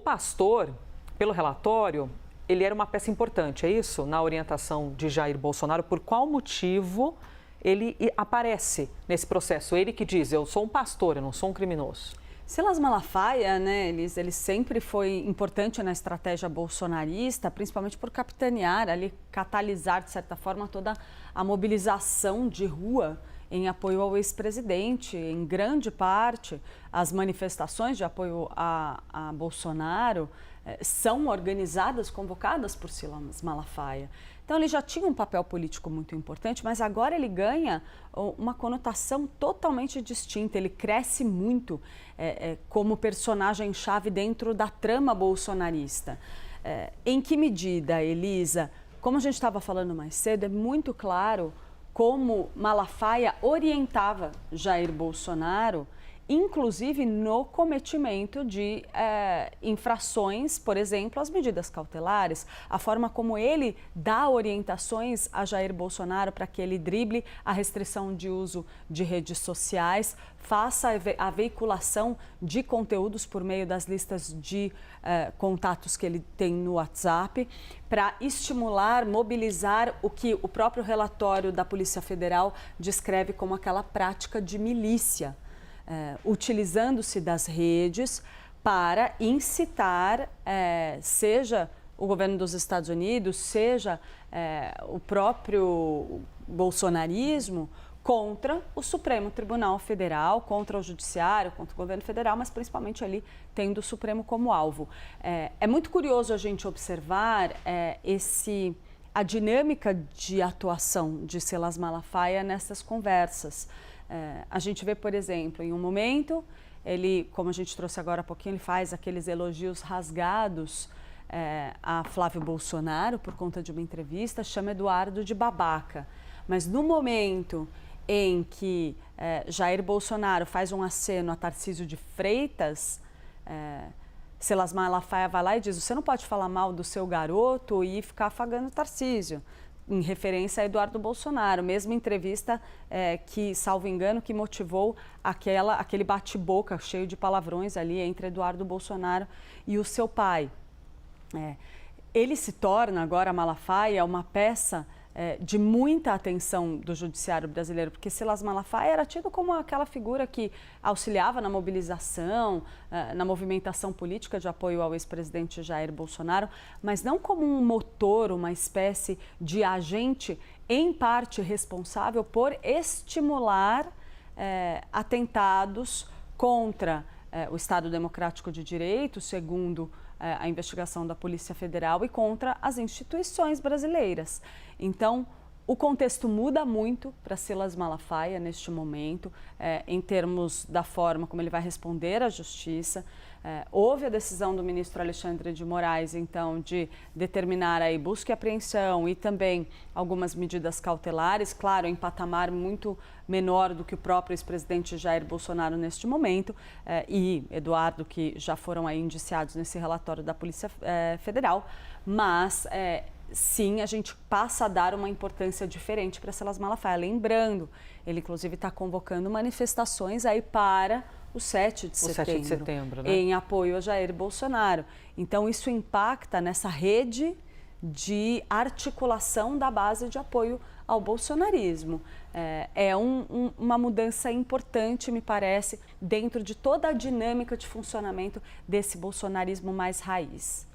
pastor, pelo relatório, ele era uma peça importante, é isso? Na orientação de Jair Bolsonaro, por qual motivo ele aparece nesse processo? Ele que diz, eu sou um pastor, eu não sou um criminoso. Silas Malafaia, né, ele sempre foi importante na estratégia bolsonarista, principalmente por capitanear, ali, catalisar, de certa forma, toda a mobilização de rua em apoio ao ex-presidente. Em grande parte, as manifestações de apoio a Bolsonaro são organizadas, convocadas por Silas Malafaia. Então, ele já tinha um papel político muito importante, mas agora ele ganha uma conotação totalmente distinta. Ele cresce muito como personagem-chave dentro da trama bolsonarista. Em que medida, Elisa? Como a gente estava falando mais cedo, é muito claro como Malafaia orientava Jair Bolsonaro, inclusive no cometimento de infrações, por exemplo, as medidas cautelares, a forma como ele dá orientações a Jair Bolsonaro para que ele drible a restrição de uso de redes sociais, faça a veiculação de conteúdos por meio das listas de contatos que ele tem no WhatsApp, para estimular, mobilizar o que o próprio relatório da Polícia Federal descreve como aquela prática de milícia. Utilizando-se das redes para incitar, seja o governo dos Estados Unidos, seja o próprio bolsonarismo, contra o Supremo Tribunal Federal, contra o Judiciário, contra o governo federal, mas principalmente ali tendo o Supremo como alvo. É muito curioso a gente observar a dinâmica de atuação de Silas Malafaia nessas conversas. A gente vê, por exemplo, em um momento, ele, como a gente trouxe agora há pouquinho, ele faz aqueles elogios rasgados a Flávio Bolsonaro por conta de uma entrevista, chama Eduardo de babaca. Mas no momento em que Jair Bolsonaro faz um aceno a Tarcísio de Freitas, Silas Malafaia vai lá e diz, você não pode falar mal do seu garoto e ficar afagando Tarcísio, em referência a Eduardo Bolsonaro, mesma entrevista que, salvo engano, que motivou aquele bate-boca cheio de palavrões ali entre Eduardo Bolsonaro e o seu pai. Ele se torna agora, Malafaia, uma peça de muita atenção do judiciário brasileiro, porque Silas Malafaia era tido como aquela figura que auxiliava na mobilização, na movimentação política de apoio ao ex-presidente Jair Bolsonaro, mas não como um motor, uma espécie de agente, em parte responsável por estimular atentados contra o Estado Democrático de Direito, segundo a investigação da Polícia Federal, e contra as instituições brasileiras. Então, o contexto muda muito para Silas Malafaia neste momento, em termos da forma como ele vai responder à Justiça. Houve a decisão do ministro Alexandre de Moraes, então, de determinar aí busca e apreensão e também algumas medidas cautelares, claro, em patamar muito menor do que o próprio ex-presidente Jair Bolsonaro neste momento, e Eduardo, que já foram aí indiciados nesse relatório da Polícia Federal, mas sim, a gente passa a dar uma importância diferente para Silas Malafaia. Lembrando, ele inclusive está convocando manifestações aí para o 7 de setembro, né? Em apoio a Jair Bolsonaro. Então, isso impacta nessa rede de articulação da base de apoio ao bolsonarismo. Uma mudança importante, me parece, dentro de toda a dinâmica de funcionamento desse bolsonarismo mais raiz.